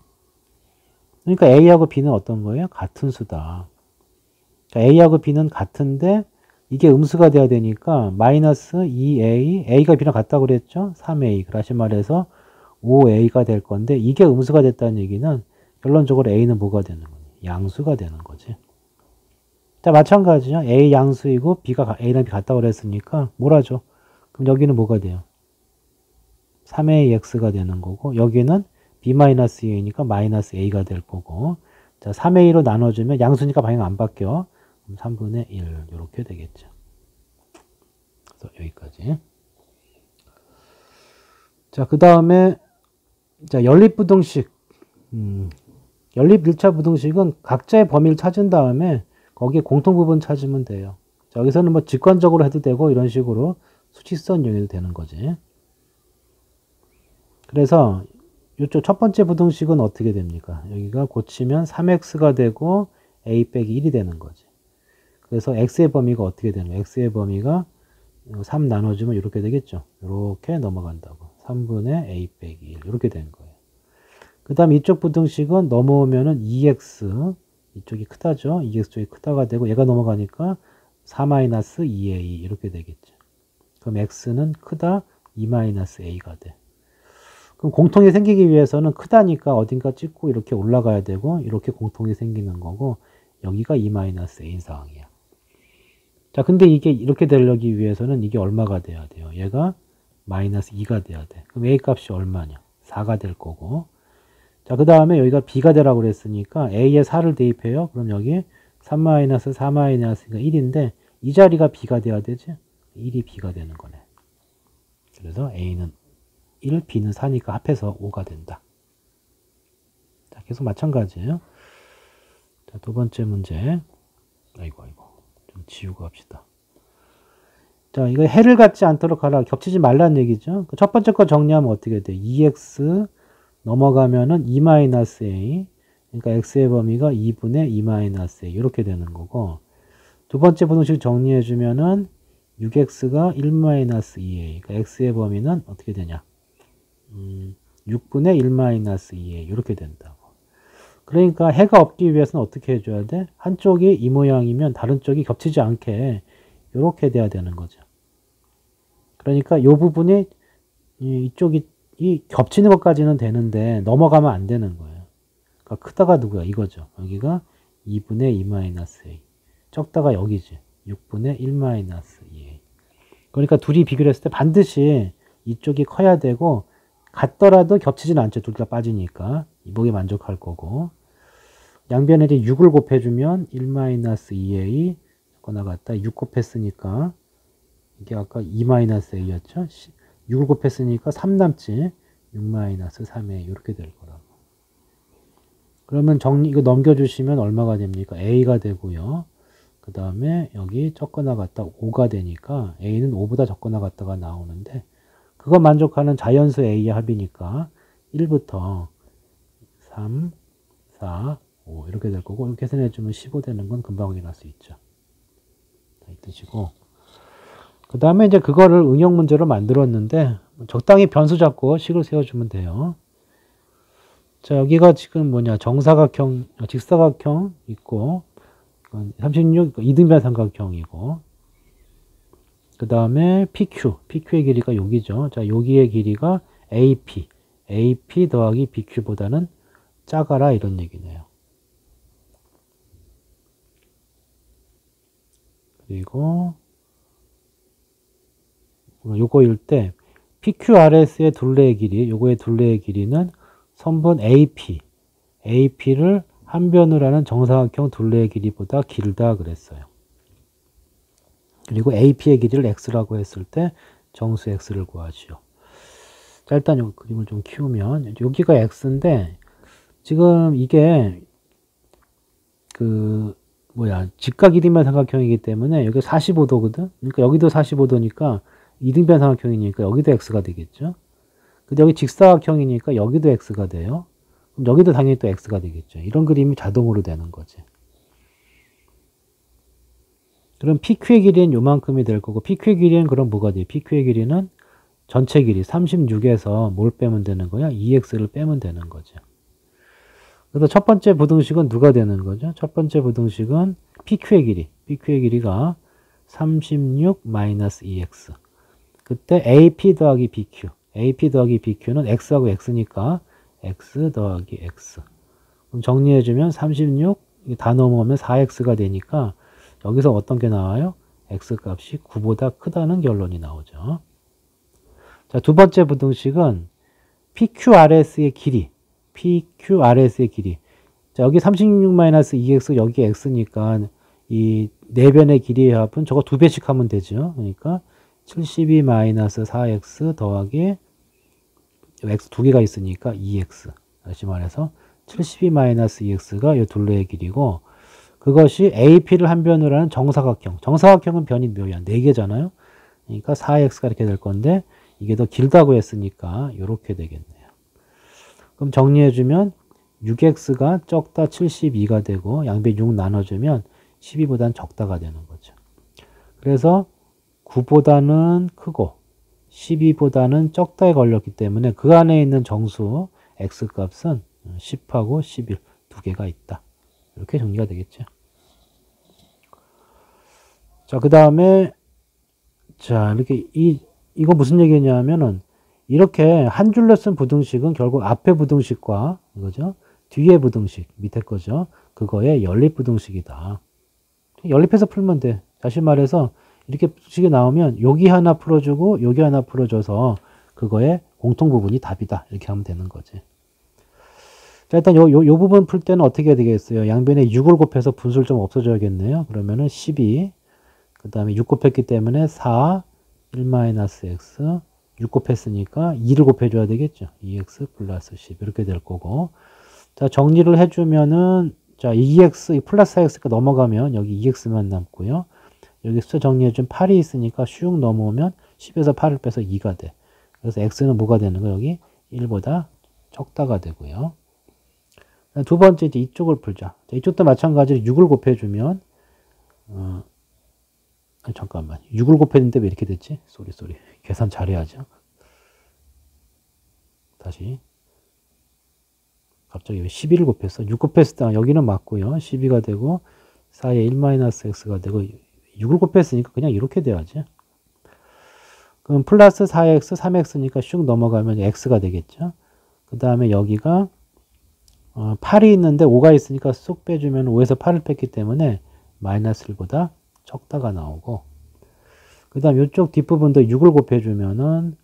그러니까 a하고 b는 어떤 거예요? 같은 수다. 그러니까 a하고 b는 같은데 이게 음수가 돼야 되니까 마이너스 2a, a가 b랑 같다고 그랬죠? 3a. 다시 말해서 5a가 될 건데, 이게 음수가 됐다는 얘기는 결론적으로 a는 뭐가 되는 거냐? 양수가 되는 거지. 자, 마찬가지죠. a 양수이고 b가 a랑 b 같다고 그랬으니까 뭐라죠? 그럼 여기는 뭐가 돼요? 3ax가 되는 거고, 여기는 b-a니까 마이너스 a가 될 거고, 자, 3a로 나눠주면 양수니까 방향 안 바뀌어. 그럼 3분의 1 이렇게 되겠죠. 그래서 여기까지. 자, 그 다음에 자, 연립부등식. 연립 1차 부등식은 각자의 범위를 찾은 다음에 거기에 공통부분 찾으면 돼요. 자, 여기서는 뭐 직관적으로 해도 되고 이런 식으로 수치성 이용해도 되는 거지. 그래서 이쪽 첫 번째 부등식은 어떻게 됩니까? 여기가 고치면 3x가 되고 a 빼기 1이 되는 거지. 그래서 x의 범위가 어떻게 되는 거예요? x의 범위가 3 나눠주면 이렇게 되겠죠. 이렇게 넘어간다고. 3분의 a 빼기 1 이렇게 되는 거예요. 그 다음 이쪽 부등식은 넘어오면은 2x 이쪽이 크다죠. 2x 쪽이 크다가 되고 얘가 넘어가니까 4-2a 이렇게 되겠죠. 그럼 x는 크다 2-a가 돼. 그럼 공통이 생기기 위해서는 크다니까 어딘가 찍고 이렇게 올라가야 되고 이렇게 공통이 생기는 거고, 여기가 2-a인 상황이야. 자, 근데 이게 이렇게 되려기 위해서는 이게 얼마가 돼야 돼요? 얘가 마이너스 2가 돼야 돼. 그럼 a 값이 얼마냐? 4가 될 거고. 자, 그 다음에 여기가 b가 되라고 그랬으니까 a에 4를 대입해요. 그럼 여기 3-4-4-니까 1인데 이 자리가 b가 돼야 되지? 1이 b가 되는 거네. 그래서 a는 1, b는 4니까 합해서 5가 된다. 자, 계속 마찬가지예요. 자, 2번째 문제. 아이고. 좀 지우고 합시다. 자, 이거 해를 갖지 않도록 하라. 겹치지 말라는 얘기죠. 첫 번째 거 정리하면 어떻게 돼? 2x 넘어가면은 2-a. 그러니까 x의 범위가 2분의 2-a. 이렇게 되는 거고. 두 번째 부등식 정리해주면은 6x가 1-2a. 그러니까 x의 범위는 어떻게 되냐? 6분의 1-2a. 이렇게 된다고. 그러니까 해가 없기 위해서는 어떻게 해줘야 돼? 한쪽이 이 모양이면 다른 쪽이 겹치지 않게 이렇게 돼야 되는 거죠. 그러니까 이 부분이 이쪽이 겹치는 것까지는 되는데 넘어가면 안 되는 거예요. 그러니까 크다가 누구야? 이거죠. 여기가 2분의 2-a. 적다가 여기지. 6분의 1-2a. 그러니까 둘이 비교를 했을 때 반드시 이쪽이 커야 되고 같더라도 겹치진 않죠. 둘 다 빠지니까. 이복에 만족할 거고. 양변에 6을 곱해주면 1-2a 적거나 같다. 6 곱했으니까 이게 아까 2-a였죠. 6을 곱했으니까 3 남지. 6-3a 이렇게 될 거라고. 그러면 이거 넘겨주시면 얼마가 됩니까? a가 되고요. 그 다음에 여기 적거나 같다 5가 되니까 a는 5보다 적거나 같다가 나오는데 그거 만족하는 자연수 a의 합이니까 1부터 3, 4, 5 이렇게 될 거고 이렇게 계산해주면 15 되는 건 금방 확인할 수 있죠. 이 뜻이고 그 다음에 이제 그거를 응용 문제로 만들었는데 적당히 변수 잡고 식을 세워주면 돼요. 자, 여기가 지금 뭐냐 정사각형, 직사각형 있고 36 이등변 삼각형이고 그 다음에 PQ의 길이가 여기죠. 자, 여기의 길이가 AP 더하기 BQ보다는 작아라 이런 얘기네요. 그리고 요거일 때 PQRS의 둘레의 길이, 요거의 둘레의 길이는 선분 AP를 한 변으로 하는 정사각형 둘레의 길이보다 길다 그랬어요. 그리고 AP의 길이를 X라고 했을 때 정수 X를 구하지요. 자, 일단 이 그림을 좀 키우면 여기가 X인데 지금 이게 직각 이등변 삼각형이기 때문에 여기 45도거든. 그러니까 여기도 45도니까 이등변 삼각형이니까 여기도 X가 되겠죠. 근데 여기 직사각형이니까 여기도 X가 돼요. 그럼 여기도 당연히 또 X가 되겠죠. 이런 그림이 자동으로 되는 거지. 그럼 PQ의 길이는 요만큼이 될 거고 PQ의 길이는 그럼 뭐가 돼요? PQ의 길이는 전체 길이 36에서 뭘 빼면 되는 거야? 2x를 빼면 되는 거죠. 그래서 첫 번째 부등식은 누가 되는 거죠? 첫 번째 부등식은 PQ의 길이가 36-2x. 그때 AP 더하기 BQ는 x하고 x니까 x 더하기 x. 그럼 정리해주면 36, 다 넘어오면 4x가 되니까 여기서 어떤 게 나와요? x 값이 9보다 크다는 결론이 나오죠. 자, 두 번째 부등식은 PQRS의 길이. 자, 여기 36-2x, 여기 x니까 이 네 변의 길이의 합은 저거 2배씩 하면 되죠. 그러니까 72-4x 더하기 x 2개가 있으니까 2x. 다시 말해서 72-2x가 이 둘레의 길이고 그것이 AP를 한 변으로 하는 정사각형. 정사각형은 변이 몇이야? 4개잖아요. 그러니까 4x가 이렇게 될 건데 이게 더 길다고 했으니까 이렇게 되겠네요. 그럼 정리해주면 6x가 적다 72가 되고 양변 6 나눠주면 12보다는 적다가 되는 거죠. 그래서 9보다는 크고 12보다는 적다에 걸렸기 때문에 그 안에 있는 정수 x값은 10하고 11 두 개가 있다. 이렇게 정리가 되겠죠. 자, 그 다음에 자, 이렇게 이거 무슨 얘기냐면은 이렇게 한 줄로 쓴 부등식은 결국 앞에 부등식과 이거죠. 뒤에 부등식 밑에 거죠. 그거의 연립 부등식이다. 연립해서 풀면 돼. 다시 말해서 이렇게 부등식이 나오면 여기 하나 풀어주고 여기 하나 풀어줘서 그거의 공통 부분이 답이다. 이렇게 하면 되는 거지. 자, 일단 요 부분 풀 때는 어떻게 해야 되겠어요? 양변에 6을 곱해서 분수를 좀 없어져야겠네요. 그러면은 12, 그 다음에 6 곱했기 때문에 4, 1-x, 6 곱했으니까 2를 곱해줘야 되겠죠. 2x 플러스 10 이렇게 될 거고. 자, 정리를 해주면은 자, 2x 플러스 4x가 넘어가면 여기 2x만 남고요. 여기 숫자 정리해준 8이 있으니까 슉 넘어오면 10에서 8을 빼서 2가 돼. 그래서 x는 뭐가 되는 거야? 여기 1보다 적다가 되고요. 두 번째 이제 이쪽을 풀자. 자, 이쪽도 마찬가지로 6을 곱해주면 잠깐만 6을 곱했는데 왜 이렇게 됐지? 쏘리 계산 잘해야죠. 다시 갑자기 왜 11을 곱했어? 6 곱했을 때 여기는 맞고요. 12가 되고 4에 1-x가 되고 6을 곱했으니까 그냥 이렇게 돼야지. 그럼 플러스 4x, 3x니까 슉 넘어가면 x가 되겠죠. 그 다음에 여기가 8이 있는데 5가 있으니까 쏙 빼주면 5에서 8을 뺐기 때문에 마이너스 1보다 적다가 나오고, 그 다음 이쪽 뒷부분도 6을 곱해주면은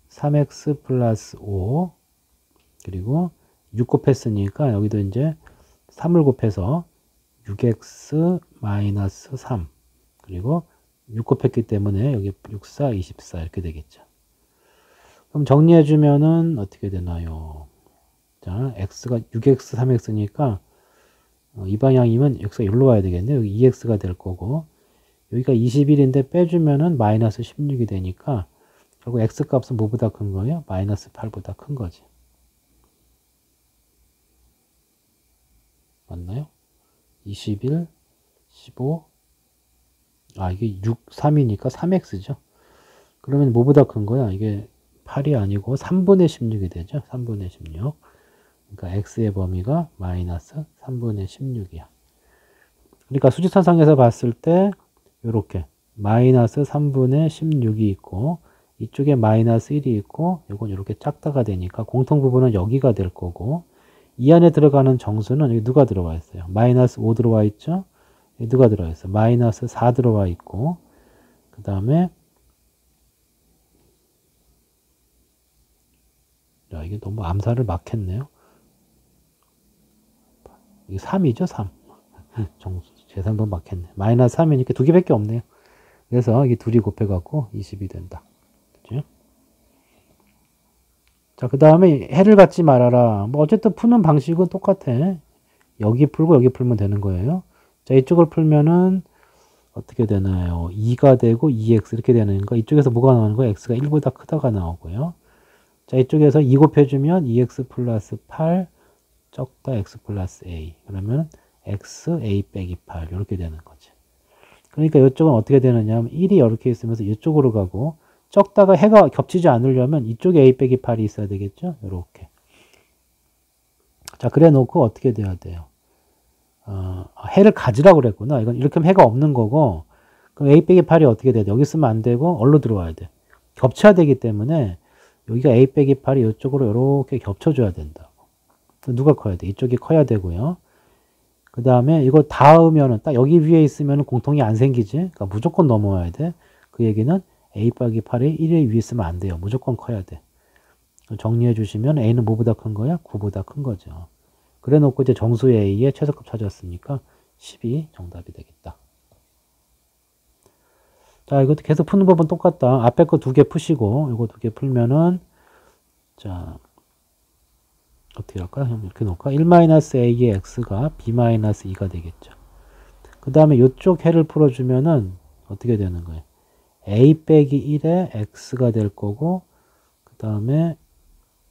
3x 플러스 5, 그리고 6 곱했으니까 여기도 이제 3을 곱해서 6x 마이너스 3, 그리고 6 곱했기 때문에 여기 6, 4, 24 이렇게 되겠죠. 그럼 정리해주면은 어떻게 되나요? 자, x가 6x, 3x니까 이 방향이면 x가 여기로 가야 되겠네요. 여기 2x가 될 거고, 여기가 21인데 빼주면은 마이너스 16이 되니까 결국 x 값은 뭐보다 큰 거예요? 마이너스 8보다 큰 거지. 맞나요? 21, 15, 이게 6, 3이니까 3x죠. 그러면 뭐보다 큰 거야? 이게 8이 아니고 3분의 16이 되죠. 3분의 16. 그러니까 x의 범위가 마이너스 3분의 16이야. 그러니까 수직선상에서 봤을 때 이렇게 마이너스 3분의 16이 있고 이쪽에 마이너스 1이 있고 이건 이렇게 작다가 되니까 공통 부분은 여기가 될 거고, 이 안에 들어가는 정수는 여기 누가 들어와 있어요? 마이너스 5 들어와 있죠? 여기 누가 들어와 있어요? 마이너스 4 들어와 있고, 그 다음에 야, 이게 너무 암살을 막 했네요. 이게 3이죠, 3. 정수 계산 너무 막 했네. 마이너스 3이니까 두 개밖에 없네요. 그래서 이게 둘이 곱해갖고 20이 된다. 그죠? 자, 그 다음에 해를 갖지 말아라. 뭐 어쨌든 푸는 방식은 똑같아. 여기 풀고 여기 풀면 되는 거예요. 자, 이쪽을 풀면은 어떻게 되나요? 2가 되고 2x 이렇게 되는 거. 이쪽에서 뭐가 나오는 거예요? x가 1보다 크다가 나오고요. 자, 이쪽에서 2 곱해주면 2x 플러스 8 적다 x 플러스 a. 그러면 x a 빼기 8 이렇게 되는 거지. 그러니까 이쪽은 어떻게 되느냐 하면 1이 이렇게 있으면서 이쪽으로 가고, 적다가 해가 겹치지 않으려면 이쪽에 a 빼기 8이 있어야 되겠죠. 이렇게. 자, 그래 놓고 어떻게 돼야 돼요? 해를 가지라고 그랬구나. 이건 이렇게 하면 해가 없는 거고, 그럼 a 빼기 8이 어떻게 돼야 돼? 여기 쓰면 안 되고 얼로 들어와야 돼. 겹쳐야 되기 때문에 여기가 a 빼기 8이 이쪽으로 이렇게 겹쳐줘야 된다고. 누가 커야 돼? 이쪽이 커야 되고요. 그 다음에 이거 닿으면은 딱 여기 위에 있으면 공통이 안 생기지. 그러니까 무조건 넘어와야 돼. 그 얘기는 a 빼기 8이 1위 위에 있으면 안 돼요. 무조건 커야 돼. 정리해 주시면 a는 뭐보다 큰 거야? 9보다 큰 거죠. 그래 놓고 이제 정수 a의 최소값 찾았으니까 10이 정답이 되겠다. 자, 이것도 계속 푸는 법은 똑같다. 앞에 거 두 개 푸시고 이거 두 개 풀면은, 자, 어떻게 할까? 이렇게 놓을까? 1-a의 x가 b-2가 되겠죠. 그 다음에 이쪽 해를 풀어주면은 어떻게 되는 거예요? a 빼기 1에 x가 될 거고, 그 다음에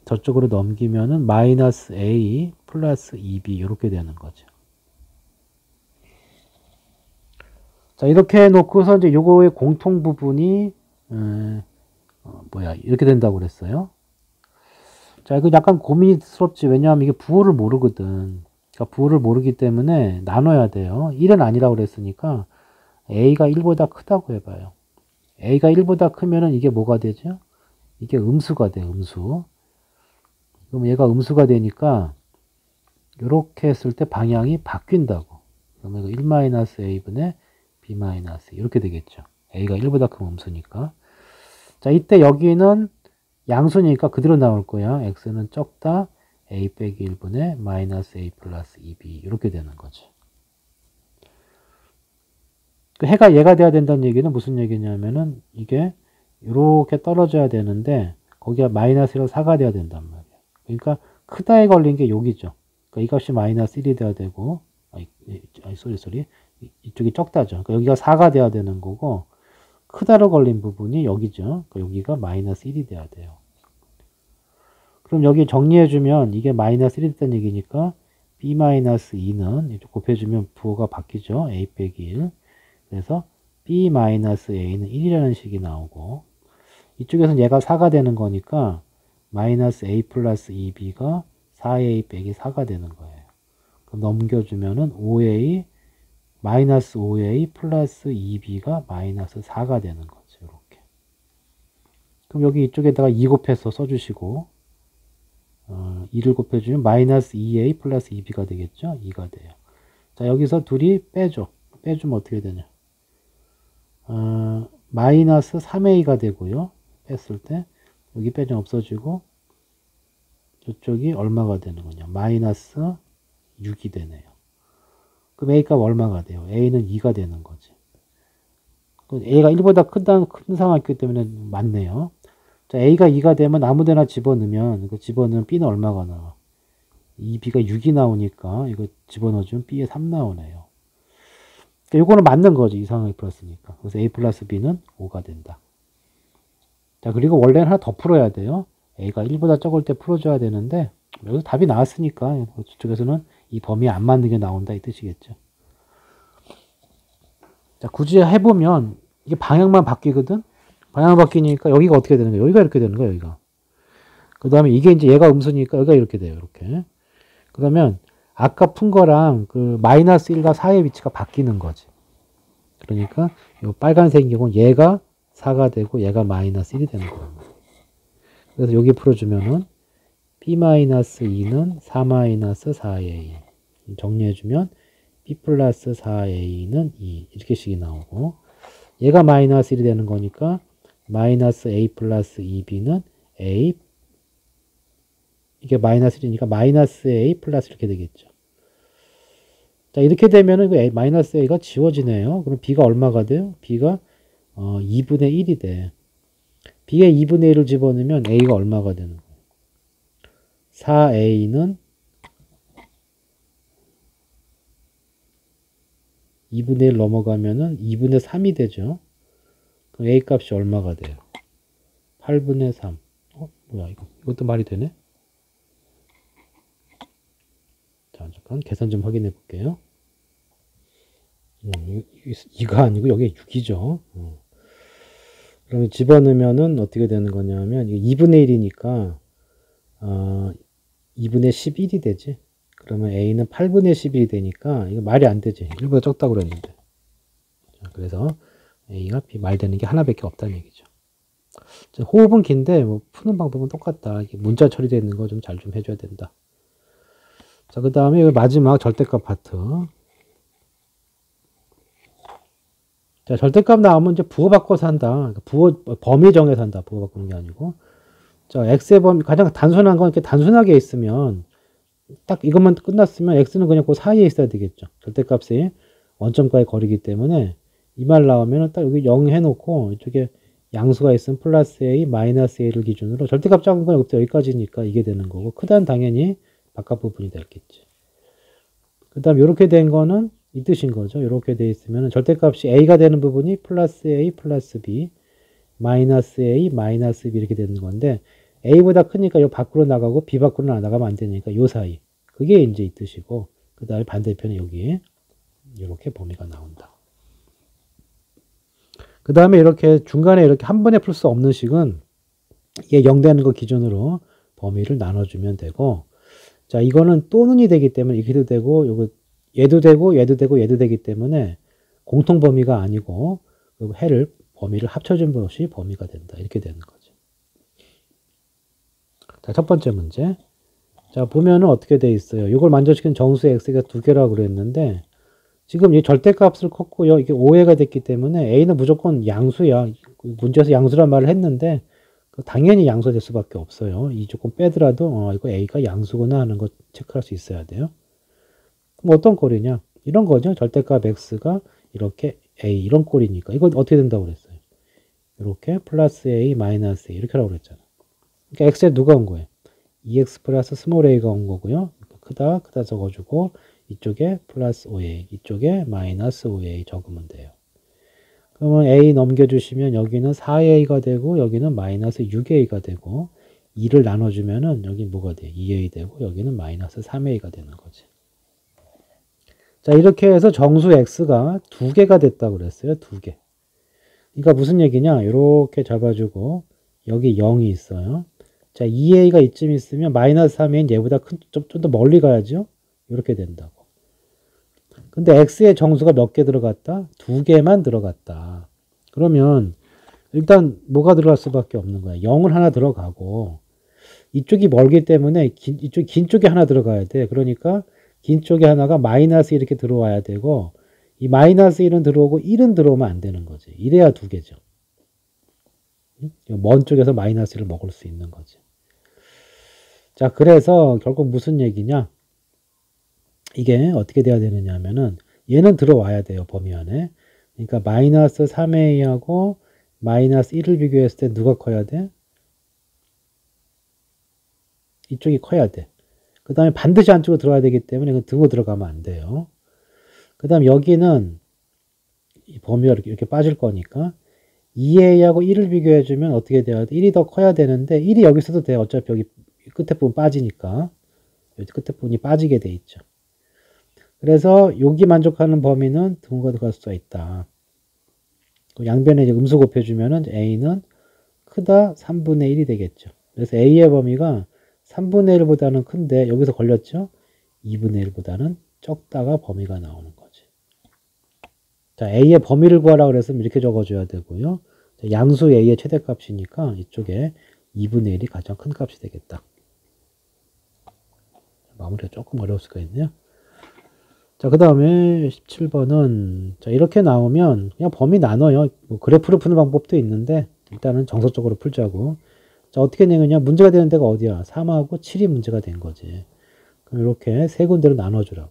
저쪽으로 넘기면은 마이너스 a 플러스 2b 이렇게 되는 거죠. 자, 이렇게 해놓고서 이제 요거의 공통 부분이 이렇게 된다고 그랬어요. 자, 이거 약간 고민스럽지. 왜냐하면 이게 부호를 모르거든. 그러니까 부호를 모르기 때문에 나눠야 돼요. 1은 아니라고 그랬으니까 a가 1보다 크다고 해봐요. a가 1보다 크면은 이게 뭐가 되죠? 이게 음수가 돼, 음수. 그럼 얘가 음수가 되니까 이렇게 했을 때 방향이 바뀐다고. 그러면 1-a분의 b- 이렇게 되겠죠. a가 1보다 크면 음수니까. 자, 이때 여기는 양수니까 그대로 나올 거야. x는 적다 a 빼기 1분의 마이너스 a 플러스 2b 이렇게 되는 거지. 그 해가 얘가 돼야 된다는 얘기는 무슨 얘기냐면은 이게 이렇게 떨어져야 되는데 거기가 마이너스 1로 4가 돼야 된단 말이야. 그러니까 크다에 걸린 게 여기죠. 그러니까 이 값이 마이너스 1이 돼야 되고, 쏘리. 이쪽이 적다죠. 그러니까 여기가 4가 돼야 되는 거고, 크다로 걸린 부분이 여기죠. 그러니까 여기가 마이너스 1이 돼야 돼요. 그럼 여기 정리해주면 이게 마이너스 1이 됐다는 얘기니까 b-2는 이쪽 곱해주면 부호가 바뀌죠. a 빼기 1. 그래서 b-a는 1이라는 식이 나오고, 이쪽에서는 얘가 4가 되는 거니까 마이너스 a 플러스 2b가 4a 빼기 4가 되는 거예요. 그럼 넘겨주면은 5a 마이너스 5a 플러스 2b가 마이너스 4가 되는 거죠. 이렇게. 그럼 여기 이쪽에다가 2 곱해서 써주시고 2를 곱해주면 마이너스 2a 플러스 2b가 되겠죠. 2가 돼요. 자, 여기서 둘이 빼줘. 빼주면 어떻게 되냐. 마이너스 3a가 되고요. 뺐을 때 여기 빼주면 없어지고 저쪽이 얼마가 되는 거냐. 마이너스 6이 되네요. 그럼 a 값 얼마가 돼요? a는 2가 되는 거지. a가 1보다 큰 상황이기 때문에 맞네요. 자, a가 2가 되면 아무데나 집어넣으면 그 집어넣으면 b는 얼마가 나와? 2b가 6이 나오니까 이거 집어넣어주면 b에 3 나오네요. 그러니까 요거는 맞는 거지. 이 상황이 풀었으니까. 그래서 a 플러스 b는 5가 된다. 자, 그리고 원래는 하나 더 풀어야 돼요. a가 1보다 적을 때 풀어줘야 되는데 여기서 답이 나왔으니까 저쪽에서는 이 범위에 안 맞는 게 나온다 이 뜻이겠죠. 자, 굳이 해보면 이게 방향만 바뀌거든. 방향 바뀌니까 여기가 어떻게 되는 거야? 여기가 이렇게 되는 거야. 여기가. 그 다음에 이게 이제 얘가 음수니까 여기가 이렇게 돼요. 이렇게. 그러면 아까 푼 거랑 그 마이너스 1과 4의 위치가 바뀌는 거지. 그러니까 이 빨간색인 경우는 얘가 4가 되고 얘가 마이너스 1이 되는 거예요. 그래서 여기 풀어주면은 b-2는 4-4a 정리해주면 b 플러스 4a는 2 이렇게 식이 나오고 얘가 마이너스 1이 되는 거니까 마이너스 a 플러스 2b는 a 이게 마이너스 1이니까 마이너스 a 플러스 이렇게 되겠죠. 자, 이렇게 되면은 마이너스 a가 지워지네요. 그럼 b가 얼마가 돼요? b가 2분의 1이 돼. b에 2분의 1을 집어넣으면 a가 얼마가 되는 거예요? 4a는 2분의 1 넘어가면은 2분의 3이 되죠. 그럼 a 값이 얼마가 돼요? 8분의 3. 뭐야, 이것도 말이 되네? 자, 잠깐 계산 좀 확인해 볼게요. 이가 아니고 여기 6이죠. 그러면 집어넣으면은 어떻게 되는 거냐면 2분의 1이니까 2분의 11이 되지. 그러면 a는 8분의 11이 되니까 이거 말이 안 되지. 1보다 적다고 그랬는데. 자, 그래서 a가 말되는 게 하나밖에 없다는 얘기죠. 자, 호흡은 긴데 뭐 푸는 방법은 똑같다. 문자 처리되어 있는 거 좀 잘 좀 해줘야 된다. 자, 그 다음에 마지막 절대값 파트. 자, 절대값 나오면 이제 부호 바꿔서 한다. 부호, 범위 정해서 한다. 부호 바꾸는 게 아니고. 자, x의 범위, 가장 단순한 건 이렇게 단순하게 있으면, 딱 이것만 끝났으면 x는 그냥 그 사이에 있어야 되겠죠. 절대값이 원점과의 거리이기 때문에 이 말 나오면 딱 여기 0 해놓고 이쪽에 양수가 있으면 플러스 a, 마이너스 a를 기준으로 절대값 작은 건 여기부터 여기까지니까 이게 되는 거고, 크다는 당연히 바깥 부분이 되겠지. 그 다음 이렇게 된 거는 이 뜻인 거죠. 이렇게 돼 있으면 절대값이 a가 되는 부분이 플러스 a 플러스 b 마이너스 a 마이너스 b 이렇게 되는 건데 a보다 크니까 요 밖으로 나가고 b 밖으로 나가면 안 되니까 요 사이 그게 이제 이 뜻이고 그 다음에 반대편에 여기 이렇게 범위가 나온다. 그 다음에 이렇게 중간에 이렇게 한 번에 풀 수 없는 식은 얘 0 되는 거 기준으로 범위를 나눠주면 되고 자 이거는 또는이 되기 때문에 이렇게도 되고 요거 얘도 되고 얘도 되고 얘도 되기 때문에 공통 범위가 아니고 해를 범위를 합쳐준 것이 범위가 된다. 이렇게 되는 거죠. 자, 첫 번째 문제. 자, 보면은 어떻게 돼 있어요? 이걸 만족시킨 정수 x가 두 개라고 그랬는데 지금 이 절대값을 컸고요. 이게 5회가 됐기 때문에 a는 무조건 양수야. 문제에서 양수란 말을 했는데 당연히 양수가 될 수밖에 없어요. 이 조건 빼더라도 이거 a가 양수구나 하는 거 체크할 수 있어야 돼요. 그럼 어떤 꼴이냐? 이런 거죠. 절대값 x가 이렇게 a 이런 꼴이니까 이건 어떻게 된다고 그랬어요? 이렇게 플러스 a 마이너스 a 이렇게 하라고 그랬잖아. 그러니까 x에 누가 온 거예요? 2x 플러스 스몰 a가 온 거고요. 크다 적어주고 이쪽에 플러스 5a, 이쪽에 마이너스 5a 적으면 돼요. 그러면 a 넘겨주시면 여기는 4a가 되고 여기는 마이너스 6a가 되고 2를 나눠주면은 여기 뭐가 돼? 2a 되고 여기는 마이너스 3a가 되는 거지. 자, 이렇게 해서 정수 x가 2개가 됐다고 그랬어요. 2개. 그러니까 무슨 얘기냐? 이렇게 잡아주고 여기 0이 있어요. 자, 2a가 이쯤 있으면 마이너스 3a는 얘보다 좀 더 멀리 가야죠. 이렇게 된다고. 근데 x의 정수가 몇 개 들어갔다? 2개만 들어갔다. 그러면 일단 뭐가 들어갈 수밖에 없는 거야. 0은 하나 들어가고 이쪽이 멀기 때문에 이쪽 긴 쪽에 하나 들어가야 돼. 그러니까 긴 쪽에 하나가 마이너스 이렇게 들어와야 되고 이 마이너스 1은 들어오고 1은 들어오면 안 되는 거지. 이래야 2개죠. 먼 쪽에서 마이너스 1을 먹을 수 있는 거지. 자, 그래서 결국 무슨 얘기냐? 이게 어떻게 돼야 되느냐 하면은 얘는 들어와야 돼요. 범위 안에. 그러니까 마이너스 3a하고 마이너스 1을 비교했을 때 누가 커야 돼? 이쪽이 커야 돼. 그 다음에 반드시 안쪽으로 들어와야 되기 때문에 이건 등으로 들어가면 안 돼요. 그 다음 여기는 이 범위가 이렇게 빠질 거니까 2a하고 1을 비교해주면 어떻게 돼야 돼? 1이 더 커야 되는데 1이 여기 있어도 돼. 어차피 여기 끝에 부분 빠지니까. 여기 끝에 부분이 빠지게 돼 있죠. 그래서 여기 만족하는 범위는 등호가 들어갈 수가 있다. 양변에 이제 음수 곱해주면은 a는 크다 3분의 1이 되겠죠. 그래서 a의 범위가 3분의 1보다는 큰데 여기서 걸렸죠? 2분의 1보다는 적다가 범위가 나오는 거지. 자, a의 범위를 구하라고 그랬으면 이렇게 적어줘야 되고요. 자, 양수 a의 최대값이니까 이쪽에 2분의 1이 가장 큰 값이 되겠다. 마무리가 조금 어려울 수가 있네요. 자, 그 다음에 17번은 자, 이렇게 나오면 그냥 범위 나눠요. 뭐 그래프를 푸는 방법도 있는데 일단은 정석적으로 풀자고. 자, 어떻게 내느냐? 문제가 되는 데가 어디야? 3하고 7이 문제가 된 거지. 그럼 이렇게 세 군데로 나눠주라고.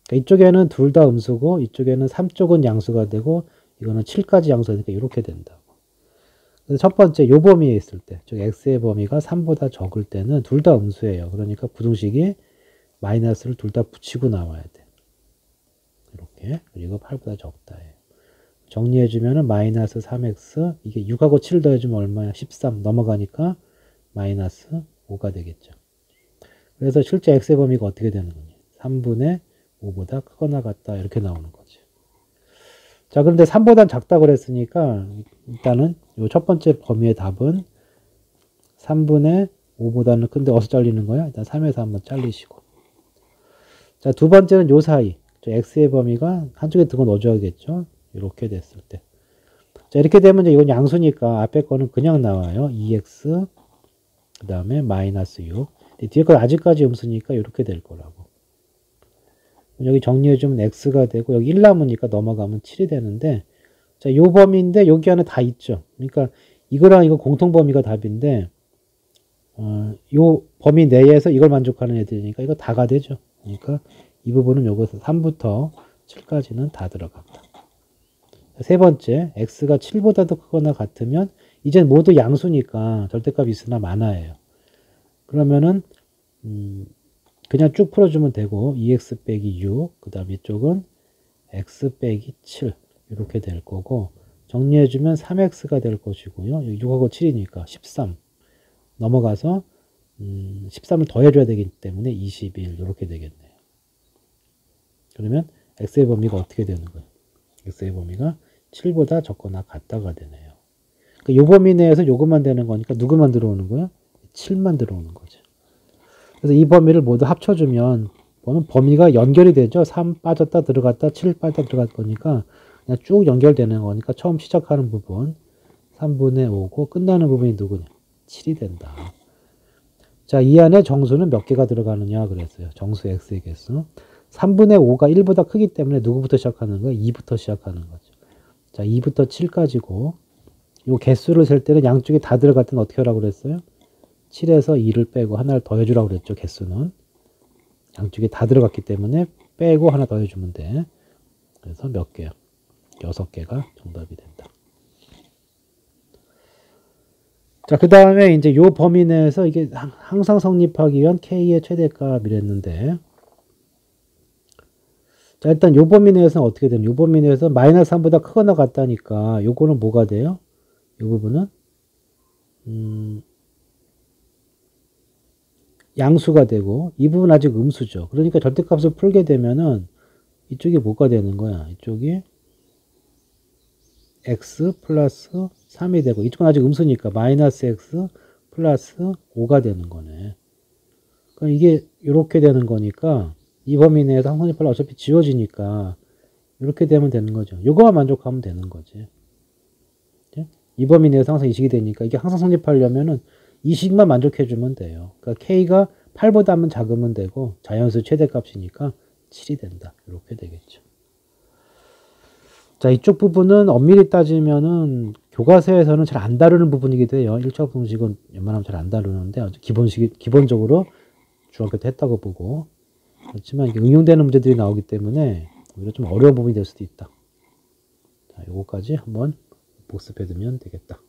그러니까 이쪽에는 둘 다 음수고 이쪽에는 3쪽은 양수가 되고 이거는 7까지 양수가 되니까 이렇게 된다고. 그래서 첫 번째 요 범위에 있을 때, 즉 x의 범위가 3보다 적을 때는 둘 다 음수예요. 그러니까 부등식이 마이너스를 둘 다 붙이고 나와야 돼. 이렇게. 그리고 8보다 적다예요. 정리해주면은 마이너스 3x, 이게 6하고 7 더해주면 얼마야? 13 넘어가니까 마이너스 5가 되겠죠. 그래서 실제 x의 범위가 어떻게 되는 거냐? 3분의 5보다 크거나 같다. 이렇게 나오는 거지. 자, 그런데 3보다 작다고 그랬으니까 일단은 이 첫 번째 범위의 답은 3분의 5보다는 큰데 어디서 잘리는 거야? 일단 3에서 한번 잘리시고. 자, 두 번째는 요 사이. x의 범위가 한쪽에 등호 넣어줘야겠죠? 이렇게 됐을 때. 자, 이렇게 되면 이제 이건 양수니까 앞에 거는 그냥 나와요. 2x, 그 다음에 마이너스 6. 뒤에 건 아직까지 음수니까 이렇게 될 거라고. 여기 정리해주면 x가 되고, 여기 1 남으니까 넘어가면 7이 되는데, 자, 요 범위인데 여기 안에 다 있죠. 그러니까 이거랑 이거 공통범위가 답인데, 요 범위 내에서 이걸 만족하는 애들이니까 이거 다가 되죠. 그러니까 이 부분은 요것에서 3부터 7까지는 다 들어간다. 세 번째, x가 7보다도 크거나 같으면 이젠 모두 양수니까 절대값이 있으나 마나예요. 그러면은 그냥 쭉 풀어주면 되고 2x 빼기 6, 그 다음 이쪽은 x 빼기 7 이렇게 될 거고 정리해주면 3x가 될 것이고요. 6하고 7이니까 13 넘어가서 13을 더해줘야 되기 때문에 21 이렇게 되겠네요. 그러면 x의 범위가 어떻게 되는 거예요? x의 범위가 7보다 적거나 같다가 되네요. 그러니까 요 범위 내에서 요것만 되는 거니까 누구만 들어오는 거야? 7만 들어오는 거죠. 그래서 이 범위를 모두 합쳐주면 범위가 연결이 되죠. 3 빠졌다 들어갔다 7 빠졌다 들어갈 거니까 그냥 쭉 연결되는 거니까 처음 시작하는 부분 3분의 5고 끝나는 부분이 누구냐? 7이 된다. 자, 이 안에 정수는 몇 개가 들어가느냐 그랬어요. 정수 x의 개수. 3분의 5가 1보다 크기 때문에 누구부터 시작하는 거야? 2부터 시작하는 거죠. 자, 2부터 7까지고 이 개수를 셀 때는 양쪽에 다 들어갈 때는 어떻게 하라고 그랬어요? 7에서 2를 빼고 하나를 더해주라고 그랬죠. 개수는. 양쪽에 다 들어갔기 때문에 빼고 하나 더해주면 돼. 그래서 몇 개야? 6개가 정답이 된다. 자, 그 다음에 이제 요 범위 내에서 이게 항상 성립하기 위한 K의 최대값이랬는데, 자, 일단 요 범위 내에서는 어떻게 되는? 요 범위 내에서 마이너스 3보다 크거나 같다니까 요거는 뭐가 돼요? 요 부분은 양수가 되고 이 부분 아직 음수죠. 그러니까 절대값을 풀게 되면은 이쪽이 뭐가 되는 거야? 이쪽이 x 플러스 3이 되고 이쪽은 아직 음수니까 마이너스 x 플러스 5가 되는 거네. 그럼 이게 이렇게 되는 거니까 이 범위 내에서 항성집합은 어차피 지워지니까 이렇게 되면 되는 거죠. 요거만 만족하면 되는 거지. 이 범위 내에서 항상 이식이 되니까 이게 항상 성립하려면은 이식만 만족해주면 돼요. 그러니까 K가 8보다 는 작으면 되고 자연수 최대값이니까 7이 된다. 이렇게 되겠죠. 자, 이쪽 부분은 엄밀히 따지면은 교과서에서는 잘 안 다루는 부분이기도 해요. 1차 공식은 웬만하면 잘 안 다루는데 기본적으로 중학교 때 했다고 보고 그렇지만 이게 응용되는 문제들이 나오기 때문에 오히려 좀 어려운 부분이 될 수도 있다. 자, 요거까지 한번 복습해 두면 되겠다.